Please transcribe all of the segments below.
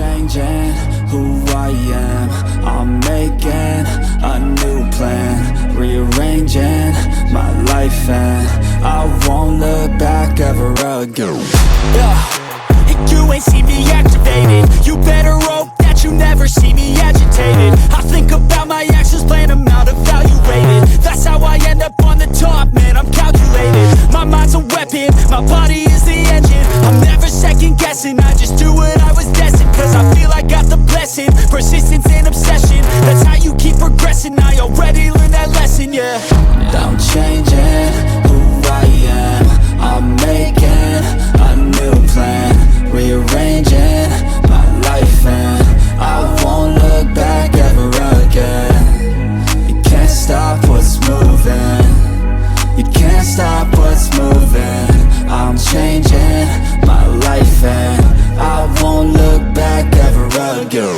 changing who I am. I'm making a new plan, rearranging my life, and I won't look back ever again. You ain't see me activated. You better hope that you never see me agitated. I think about my actions, plan them out, evaluated. That's how I end up on the top, man, I'm calculated. My mind's a weapon, my body is the engine. I'm never second guessing, I just do what I was destined. Cause I feel I got the blessing, persistence and obsession. That's how you keep progressing, I already learned that lesson, yeah. I'm changing who I am. I'm making a new plan, rearranging my life, and I won't look back ever again. You can't stop what's moving. You can't stop what's moving. I'm changing my life, and I won't look back ever again.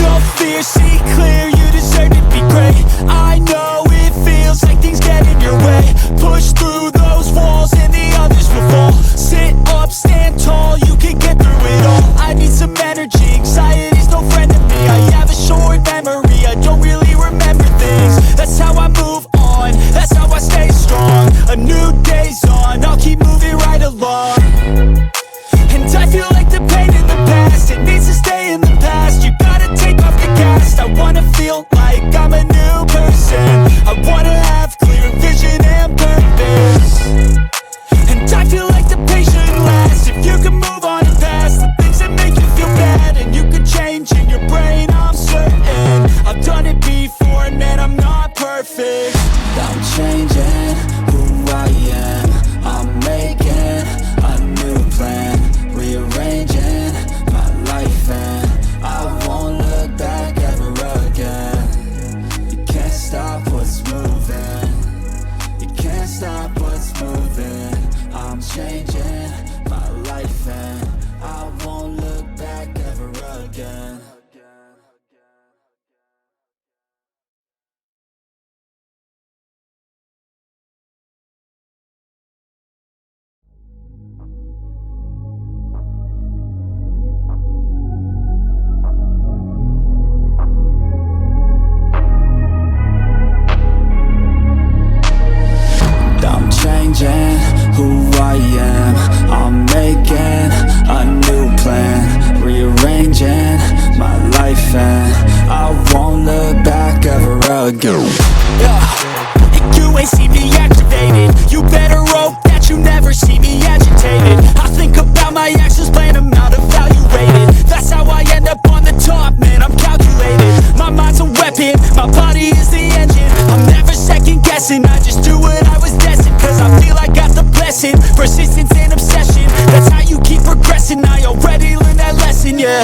No fear, see clear, you deserve to be great. I know it feels like things get in your way. Push through those walls and the others will fall. Sit up, stand tall, you can get through it all. I need some energy, anxiety's no friend to me. I have a short memory, I don't really remember things. That's how I move on, that's how I stay strong. A new day's on, I'll keep moving right along. And I feel like the pain in the past, it needs to stay in the past. You gotta take off the cast. I wanna feel like I'm a new person. I wanna have clear vision and purpose. And I feel like the pain shouldn't last. If you can move on and past the things that make you feel bad, and you can change in your brain, I'm certain. I've done it before, and man, I'm not perfect. I'm changing who I am. I'm making a new plan, rearranging my life, and I won't look back ever again. You can't stop what's moving. You can't stop what's moving. I'm changing my life, and I won't look back ever again. I'm changing who I am. I'm making a new plan, rearranging my life, and I won't look back ever again. You ain't see me activated. You better hope that you never see me agitated. I think about my actions, plan them out, evaluated. That's how I end up on the top, man, I'm calculated. My mind's a weapon, my body is the engine. I'm never second guessing, I just do what I was destined. Cause I feel I got the blessing, persistence and obsession. That's how you keep progressing, I already learned that lesson, yeah.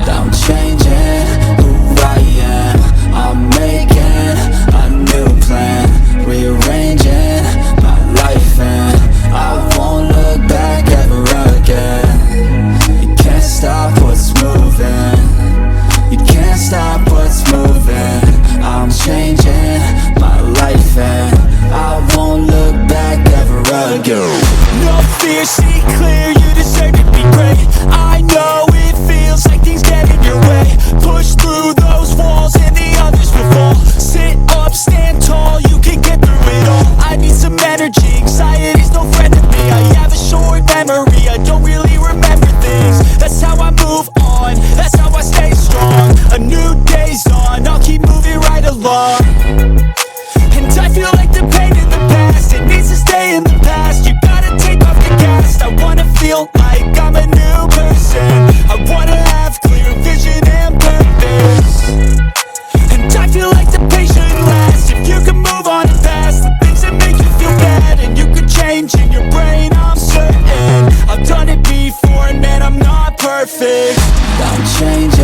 I'm changing who I am. I'm making a new plan, rearranging my life, and I won't look back ever again. You can't stop what's moving. You can't stop what's moving. I'm changing my life, and I won't look back ever again. No fear, see clear, you deserve to be great. I know it feels like things get in your way. Push through those walls and the others will fall. Sit up, stand tall, you can get through it all. I need some energy, anxiety's no friend to me. I have a short memory, I don't really remember things. That's how I move on, that's how I stay strong. A new day's on, I'll keep moving right along. And I feel like the pain in the past, it needs to stay in the past. You gotta take off the cast. I wanna feel like I'm a new person. I wanna have clear vision and purpose. And I feel like the pain shouldn't last. If you can move on and past the things that make you feel bad, and you can change in your brain, I'm certain. I've done it before, and man, I'm not perfect. I'm changing